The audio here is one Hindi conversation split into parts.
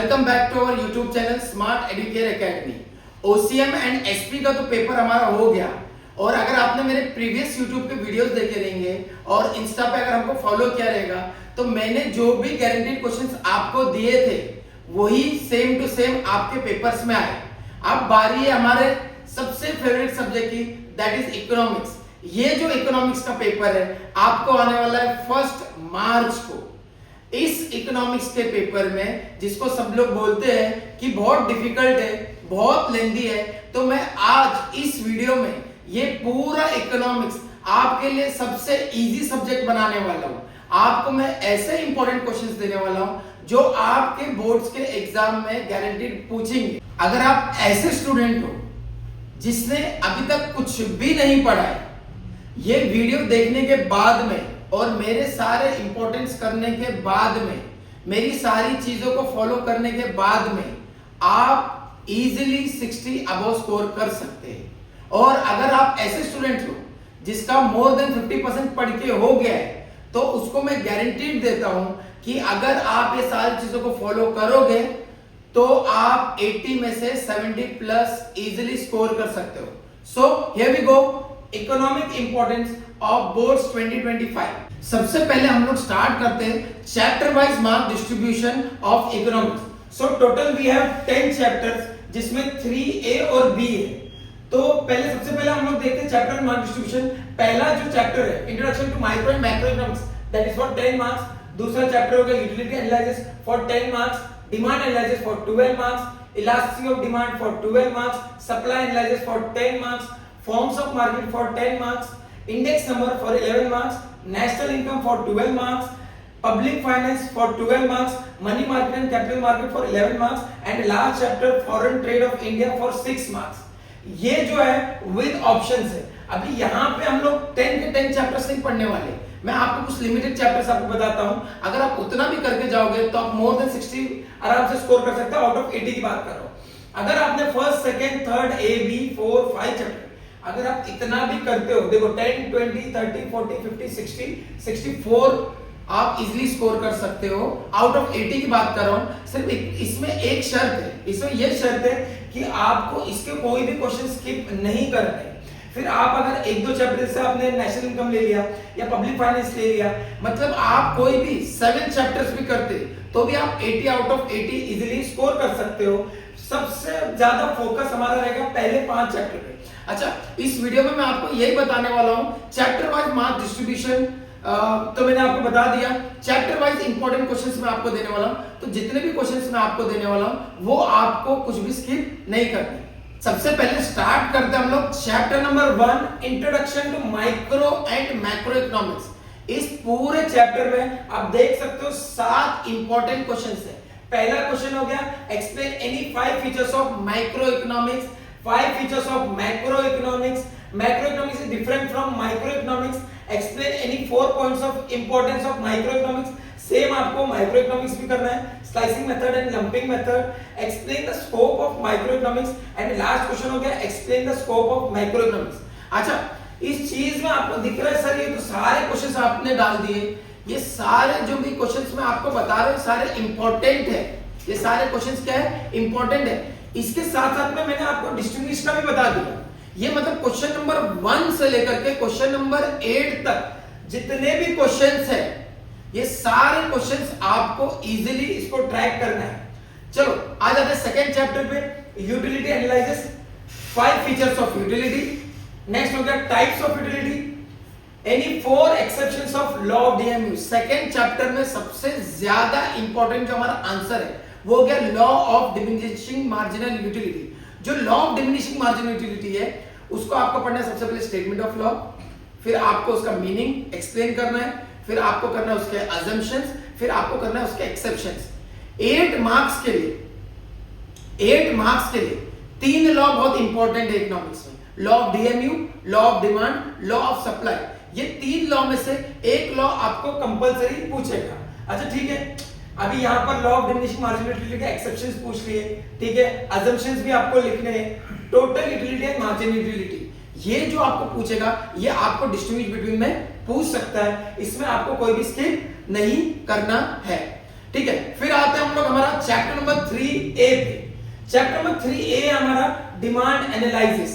Welcome back to our YouTube channel Smart Educare Academy. OCM and SP का तो पेपर हमारा हो गया, और अगर आपने मेरे प्रीवियस यूट्यूब के वीडियोस देखे रहेंगे और इंस्टा पे अगर हमको फॉलो किया रहेगा तो मैंने जो भी गारंटीड क्वेश्चंस आपको दिए थे वही सेम टू सेम आपके पेपर्स में आए। अब बारी है हमारे सबसे फेवरेट सब्जेक्ट की, दैट इज इकोनॉमिक्स। ये जो इकोनॉमिक्स का पेपर है आपको आने वाला है 1 मार्च को। इस इकोनॉमिक्स के पेपर में, जिसको सब लोग बोलते हैं कि बहुत डिफिकल्ट है, बहुत लेंथी है, तो मैं आज इस वीडियो में ये पूरा इकोनॉमिक्स आपके लिए सबसे इजी सब्जेक्ट बनाने वाला हूं। आपको मैं ऐसे इंपॉर्टेंट क्वेश्चंस देने वाला हूं जो आपके बोर्ड्स के एग्जाम में गारंटीड पूछेंगे। अगर आप ऐसे स्टूडेंट हो जिसने अभी तक कुछ भी नहीं पढ़ा है, ये वीडियो देखने के बाद में और मेरे सारे इंपॉर्टेंस करने के बाद में, मेरी सारी चीजों को फॉलो करने के बाद में आप इजीली 60 अबव स्कोर कर सकते हैं। और अगर आप ऐसे स्टूडेंट हो जिसका मोर देन 50% पढ़ के हो गया है, तो उसको मैं गारंटीड देता हूं कि अगर आप ये सारी चीजों को फॉलो करोगे तो आप 80 में से 70 प्लस इजीली स्कोर कर सकते हो। So here we go, economic importance of boards 2025। सबसे पहले हम लोग स्टार्ट करते हैं chapter wise mark distribution of economics. So total we have 10 chapters, जिसमें 3A और B है। तो सबसे पहले हम लोग देखते हैं चैप्टर मार्क डिस्ट्रीब्यूशन। पहला जो चैप्टर है introduction to micro and macro economics, that is for 10 marks. दूसरा चैप्टर होगा utility analysis for 10 marks, demand analysis for 12 marks, elasticity of demand for 12 marks, supply analysis for 10 marks, forms of market for 10 marks, index number for 11 marks, national income for 12 marks, public finance for 12 marks, money market and capital market for 11 marks, and last chapter foreign trade of India for 6 marks। ये जो है with options है। अभी यहाँ पे हम लोग 10 के 10 चैप्टर्स नहीं पढ़ने वाले, मैं आपको कुछ लिमिटेड चैप्टर्स आपको बताता हूँ। अगर आप उतना भी करके जाओगे तो आप मोर देन 60 आराम से स्कोर कर सकते हो। आउट ऑफ 80 की बात कर रहा हूँ। अगर आपने first, second, third, A, B, 4, 5 chapter अगर आप इतना भी करते हो, देखो 10, 20, 30, 40, 50, 60, 64 आप इजीली स्कोर कर सकते हो। आउट ऑफ 80 की बात कर रहा हूं। सिर्फ इसमें एक शर्त है, इसमें यह शर्त है कि आपको इसके कोई भी क्वेश्चन स्किप नहीं करने। फिर आप अगर 1-2 चैप्टर से आपने नेशनल इनकम ले लिया या पब्लिक फाइनेंस ले लिया, मतलब आप कोई भी 7 चैप्टर्स भी करते तो भी आप 80 आउट ऑफ 80 इजीली स्कोर कर सकते हो। सबसे ज्यादा फोकस हमारा रहेगा पहले 5 चैप्टर पे। अच्छा, इस वीडियो में मैं आपको यही बताने वाला हूं चैप्टर वाइज मार्क डिस्ट्रीब्यूशन। तो मैंने आपको बता दिया चैप्टर वाइज इंपॉर्टेंट क्वेश्चंस मैं आपको देने वाला हूं। तो जितने भी क्वेश्चंस मैं आपको देने वाला हूं वो आपको कुछ भी स्किप नहीं करने। सबसे पहले स्टार्ट करते हैं हम लोग chapter number 1, introduction to micro and macro economics. इस पूरे चैप्टर में आप देख सकते हो 7 इंपॉर्टेंट क्वेश्चंस है। पहला क्वेश्चन हो गया, explain any 5 features of micro economics, 5 features of macroeconomics. Macroeconomics is different from microeconomics. Explain any 4 points of importance of microeconomics. Same आपको microeconomics भी करना है, slicing method and lumping method. Explain the scope of microeconomics. And last question हो गया, explain the scope of macroeconomics. अच्छा, इस चीज में आपको दिख रहा है सर ये तो सारे क्वेश्चंस आपने डाल दिए। ये सारे जो भी क्वेश्चंस मैं आपको बता रहा हूँ सारे इंपॉर्टेंट है। ये सारे क्वेश्चंस क्या है? इंपॉर्टेंट है। इसके साथ साथ में मैंने आपको डिस्ट्रीब्यूशन का भी बता दिया। ये मतलब क्वेश्चन नंबर 1 से लेकर के क्वेश्चन नंबर 8 तक जितने भी क्वेश्चंस हैं, ये सारे क्वेश्चंस आपको इजीली इसको ट्रैक करना है। चलो आ जाते हैं सेकंड चैप्टर पे, utility analysis, 5 features of utility. Next हो गया types of utility, any 4 exceptions of law of DMU. Second chapter में सबसे ज्यादा इंपॉर्टेंट जो हमारा आंसर है वो हो गया law of diminishing marginal utility. जो law of diminishing marginal utility है उसको आपको पढ़ना है सबसे पहले स्टेटमेंट ऑफ लॉ, फिर आपको उसका मीनिंग एक्सप्लेन करना है, फिर आपको करना है उसके अजम्पशंस, फिर आपको करना है उसके एक्सेप्शंस। 8 मार्क्स के लिए 3 लॉ बहुत इंपॉर्टेंट है इकोनॉमिक्स में, law of DMU, law of demand, law of supply. ये 3 लॉ में से एक लॉ आपको कंपलसरी पूछेगा। अच्छा ठीक है, अभी यहाँ पर law of diminishing marginal utility के एक्सेप्शंस पूछ लिए, ठीक है, अजम्पशंस भी आपको लिखने हैं, total utility and marginal utility. ये जो आपको पूछेगा ये आपको डिस्टिंग्विश बिटवीन में पूछ सकता है, इसमें आपको कोई भी स्किप नहीं करना है। ठीक है, फिर आते हैं हम लोग हमारा चैप्टर नंबर 3A पे। चैप्टर नंबर 3A हमारा डिमांड एनालिसिस।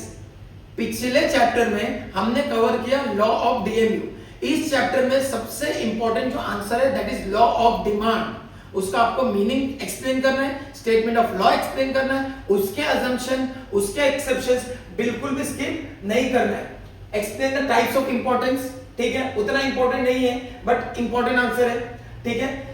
पिछले चैप्टर में हमने कवर किया लॉ ऑफ डीएमयू। इस चैप्टर में सबसे इंपॉर्टेंट जो आंसर है that is law of demand. उसका आपको मीनिंग एक्सप्लेन करना है, स्टेटमेंट ऑफ लॉ एक्सप्लेन करना है, उसके अजम्पशन, उसके एक्सेप्शंस बिल्कुल भी स्किप नहीं करना है। Explain the types of importance, ठीक है, उतना इंपॉर्टेंट नहीं है बट इंपॉर्टेंट आंसर है, ठीक है।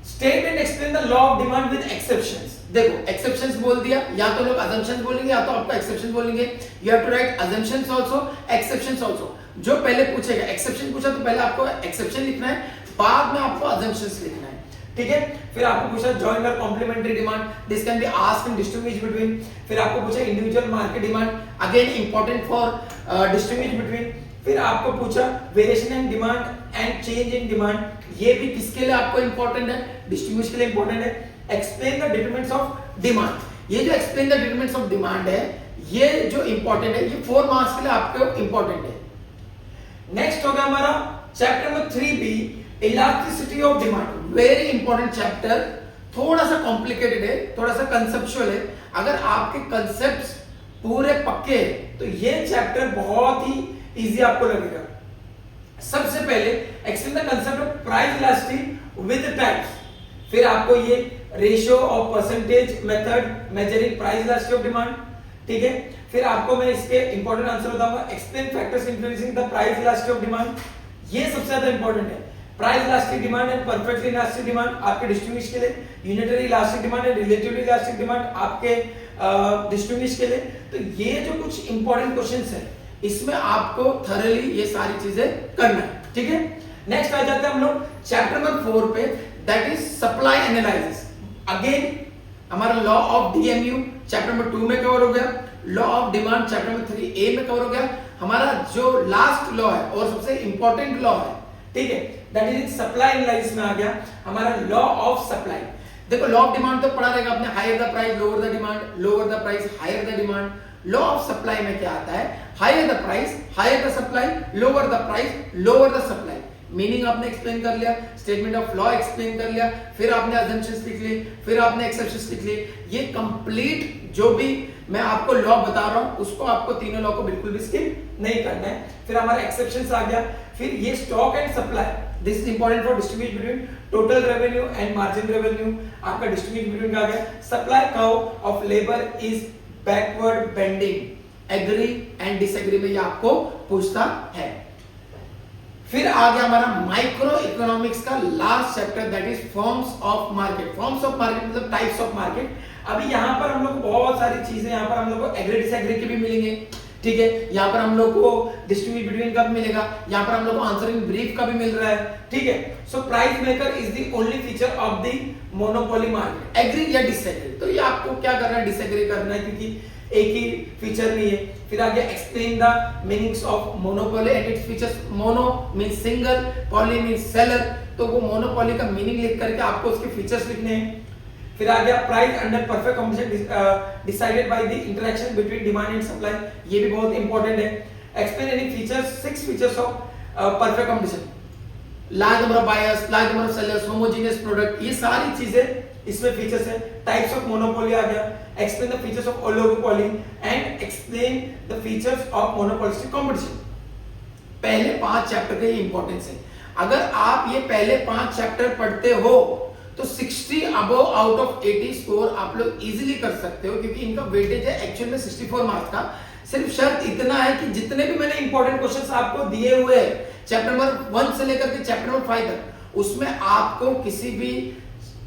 State and explain the law of demand with exceptions. देखो एक्सेप्शंस बोल दिया, या तो लोग अजम्पशंस बोलेंगे या तो आपका एक्सेप्शन बोलेंगे। You have to write assumptions also, exceptions also. जो पहले पूछेगा, एक्सेप्शन पूछा तो पहले आपको एक्सेप्शन लिखना है, बाद में आपको अजम्पशंस लिखना है, ठीक है। फिर आपको पूछा जॉइंट और complementary demand, this can be asked and distinguish between. फिर आपको पूछा individual market demand, again important for distinguish between. फिर आपको पूछा variation in demand and change in demand, ये भी किसके लिए आपको इंपॉर्टेंट है, डिस्टिंग्विश के लिए इंपॉर्टेंट है। Explain the determinants of demand, ये जो explain the determinants of demand है, ये जो इंपॉर्टेंट है, ये 4 मार्क्स के लिए आपको इंपॉर्टेंट है। नेक्स्ट हो गया हमारा chapter number 3B elasticity of demand. Very important chapter, थोड़ा सा कॉम्प्लिकेटेड है, थोड़ा सा कंसेप्चुअल है। अगर आपके कंसेप्ट्स पूरे पक्के हैं तो ये चैप्टर बहुत ही इजी आपको लगेगा। सबसे पहले explain the concept of price elasticity with types. फिर आपको ये ratio of percentage method measuring price elasticity of demand, ठीक है। फिर आपको मैं इसके इंपॉर्टेंट आंसर बताऊंगा। Explain factors influencing the price elasticity of demand, ये सबसे ज्यादा इंपॉर्टेंट है। Price elastic demand and perfectly elastic demand आपके डिस्ट्रीब्यूशन के लिए, unitary elastic demand and relatively elastic demand आपके डिस्ट्रीब्यूशन के लिए। तो ये जो कुछ इंपॉर्टेंट क्वेश्चंस है, इसमें आपको थॉरली ये सारी चीजें करना है, ठीक है। नेक्स्ट आ जाते हैं हम लोग चैप्टर नंबर 4 पे, that is supply analysis. Again हमारा law of DMU chapter number 2 में कवर हो गया, law of demand chapter number 3A में कवर हो गया। हमारा जो लास्ट लॉ है और सबसे इंपॉर्टेंट लॉ है, ठीक है, दैट इज सप्लाई एनालिसिस में आ गया हमारा लॉ ऑफ सप्लाई। देखो लॉ ऑफ डिमांड तो पढ़ा रहेगा आपने, higher the price lower the demand, lower the price higher the demand. Law of supply में क्या आता है, higher the price higher the supply, lower the price lower the supply. Meaning आपने एक्सप्लेन कर लिया, स्टेटमेंट ऑफ लॉ एक्सप्लेन कर लिया, फिर आपने अजम्पशंस लिख लिए, फिर आपने एक्सेप्शंस लिख लिए। ये कंप्लीट जो भी मैं आपको लॉ बता रहा हूं उसको आपको तीनों लॉ को बिल्कुल भी स्किप नहीं करना है। फिर हमारा एक्सेप्शंस आ गया। फिर ये stock and supply, this is important for distribution between total revenue and margin revenue, आपका डिस्ट्रीब्यूशन बिटवीन का आ गया। Supply curve of labour is backward bending, agree and disagree में ये आपको पूछता है। फिर आ गया हमारा माइक्रो इकोनॉमिक्स का last chapter, that is forms of market. Forms of market मतलब टाइप्स ऑफ मार्केट। अभी यहाँ पर हम लोग बहुत सारी चीजें, यहाँ पर हम लोग को एग्री डिसएग्री के भी मिलेंगे, ठीक है। यहाँ पर हम लोग को डिस्ट्रीब्यूट बिटवीन का भी मिलेगा, यहाँ पर हम लोग को आंसरिंग ब्रीफ का भी मिल रहा है, ठीक है। So price maker is the only feature of the monopoly market, agree या डिसएग्री। तो ये आपको क्या करना है, डिसएग्री करना है, क्योंकि एक ही फीचर नहीं है। फिर आगे explain the meanings of monopoly and its features. Mono means single, poly means seller, तो वो मोनोपोली का मीनिंग लिख करके आपको उसके फीचर्स लिखने हैं। फिर आ गया price under perfect competition decided by the interaction between demand and supply, ये भी बहुत इंपॉर्टेंट है। Explain any features, 6 features of perfect competition, large number of buyers, large number of sellers, homogeneous product, ये सारी चीजें इसमें फीचर्स है। टाइप्स ऑफ मोनोपोली आ गया। Explain the features of oligopoly and explain the features of monopolistic competition. पहले 5 चैप्टर के इंपॉर्टेंस है। अगर आप ये पहले 5 चैप्टर पढ़ते हो तो 60 अबव आउट ऑफ 80 स्कोर आप लोग इजीली कर सकते हो, क्योंकि इनका वेटेज है एक्चुअल में 64 मार्क्स का। सिर्फ शर्त इतना है कि जितने भी मैंने इंपॉर्टेंट क्वेश्चंस आपको दिए हुए हैं चैप्टर नंबर 1 से लेकर के चैप्टर नंबर 5 तक, उसमें आपको किसी भी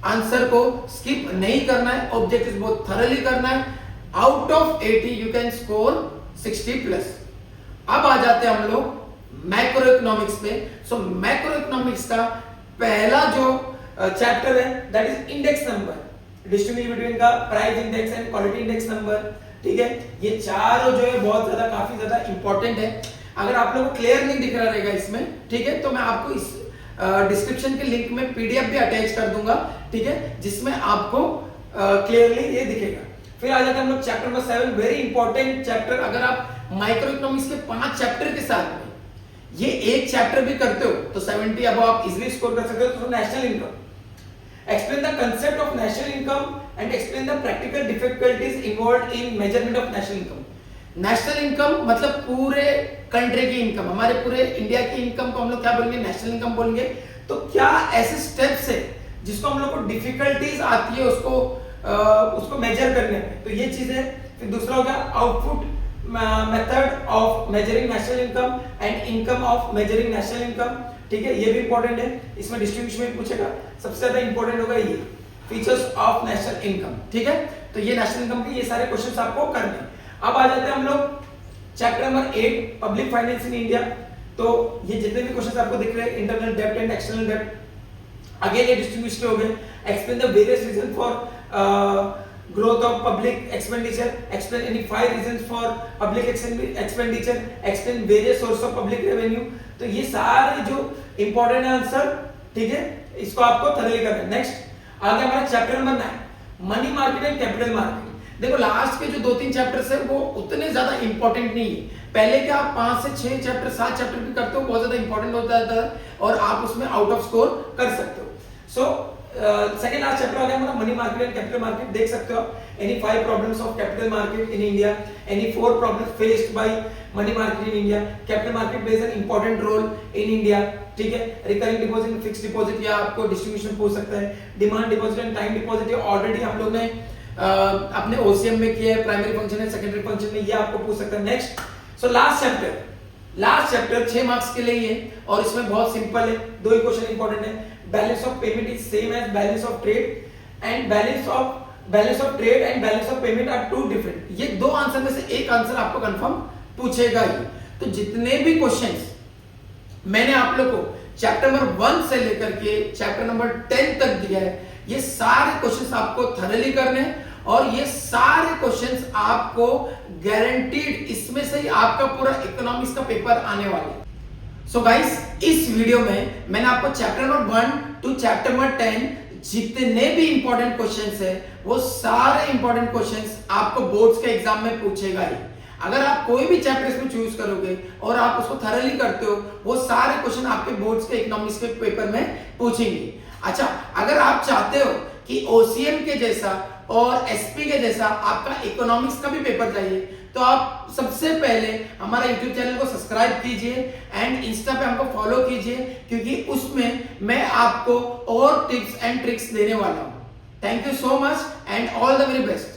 आंसर को स्किप नहीं करना है, ऑब्जेक्टिव्स बहुत थॉरली करना है। Out of 80 you can score 60 plus. अब आ जाते हैं हम लोग मैक्रो इकोनॉमिक्स पे। सो मैक्रो इकोनॉमिक्स का पहला जो चैप्टर है that is index number, distribution between का price index and quality index number, ठीक है। ये चारों जो है बहुत ज्यादा काफी ज्यादा इंपॉर्टेंट है। अगर आप लोगों को क्लियर नहीं दिख रहा रहेगा इसमें, ठीक है, तो मैं आपको इस डिस्क्रिप्शन के लिंक में पीडीएफ भी अटैच कर दूंगा, ठीक है, जिसमें आपको क्लियरली ये दिखेगा। फिर आ जाते हैं हम लोग chapter number 7, very important chapter. अगर आप माइक्रो इकोनॉमिक्स के 5 चैप्टर के साथ में ये एक चैप्टर भी करते हो तो 70 अब आप इजीली स्कोर कर सकते हो। तो national income, explain the concept of national income and explain the practical difficulties involved in measurement of national income. National income मतलब पूरे कंट्री की इनकम, हमारे पूरे इंडिया की इनकम को हम लोग क्या बोलेंगे, नेशनल इनकम बोलेंगे। तो क्या ऐसे स्टेप्स है जिसको हम लोग को डिफिकल्टीज आती है उसको मेजर करने में, तो ये चीज है। फिर दूसरा हो गया output method of measuring national income and income of measuring national income, ठीक है, ये भी इंपॉर्टेंट है। इसमें डिस्ट्रीब्यूशन में पूछेगा, सबसे ज्यादा इंपॉर्टेंट होगा ये फीचर्स ऑफ नेशनल इनकम, ठीक है। तो ये नेशनल इनकम के ये सारे क्वेश्चंस आपको करने हैं। अब आ जाते हैं हम लोग chapter number 8 public finance in India. तो ये जितने भी क्वेश्चंस आपको दिख रहे हैं, इंटरनल डेब्ट एंड एक्सटर्नल डेब्ट, अगेन ये डिस्ट्रीब्यूशन हो गए। Explain the various reason for growth of public expenditure, explain any 5 reasons for public expenditure, explain various sources of public revenue। तो ये सारे जो इंपॉर्टेंट आंसर, ठीक है, इसको आपको थॉरली करना है। नेक्स्ट आगे हमारा chapter number 9 money market and capital market. देखो लास्ट के जो 2-3 चैप्टर्स है वो उतने ज्यादा इंपॉर्टेंट नहीं है। पहले क्या आप 5 से 6 चैप्टर 7 चैप्टर भी करते हो, बहुत ज्यादा इंपॉर्टेंट होता है और आप उसमें आउट ऑफ स्कोर कर सकते हो। सो सेकंड लास्ट चैप्टर आ गया हमारा money market and capital market. देख सकते हो आप any 5 problems of capital market in India, any 4 problems faced by money market in India, capital market plays an important role in India, ठीक है। रिकरिंग डिपॉजिट, फिक्स्ड डिपॉजिट, या आपको डिस्ट्रीब्यूशन पूछ सकता है। Demand deposit and time deposit, ये ऑलरेडी हम लोग ने अपने ओसीएम में किया है, प्राइमरी फंक्शन है, सेकेंडरी फंक्शन में, ये आपको पूछ सकता है। Next so last chapter 6 marks के लिए ही है और इसमें बहुत सिंपल है, 2 ही क्वेश्चन इंपॉर्टेंट है। Balance of payment is same as balance of trade and balance of trade and balance of payment are two different. ये 2 आंसर में से एक आंसर आपको कंफर्म पूछेगा ही। तो जितने भी क्वेश्चंस मैंने आप लोग को चैप्टर नंबर 1 से लेकर के चैप्टर नंबर 10 तक दिया है, ये सारे क्वेश्चंस आपको थॉरली करने हैं और ये सारे क्वेश्चंस आपको गारंटीड इसमें से ही आपका पूरा इकोनॉमिक्स का पेपर आने वाला है। सो गाइस, इस वीडियो में मैंने आपको chapter number 1 to chapter number 10 जितने भी इंपॉर्टेंट क्वेश्चंस है वो सारे इंपॉर्टेंट क्वेश्चंस आपको बोर्ड्स के एग्जाम में पूछेगा ही। अगर आप कोई भी चैप्टर इसमें चूज करोगे और आप उसको थॉरली करते हो, वो सारे क्वेश्चन आपके बोर्ड्स के इकोनॉमिक्स के पेपर में पूछेंगे। अच्छा, अगर आप चाहते हो कि ओसीएम के जैसा और एसपी के जैसा आपका इकोनॉमिक्स का भी पेपर चाहिए, तो आप सबसे पहले हमारा यूट्यूब चैनल को सब्सक्राइब कीजिए एंड इंस्टा पे हमको फॉलो कीजिए, क्योंकि उसमें मैं आपको और टिप्स एंड ट्रिक्स देने वाला हूं। Thank you so much and all the very best.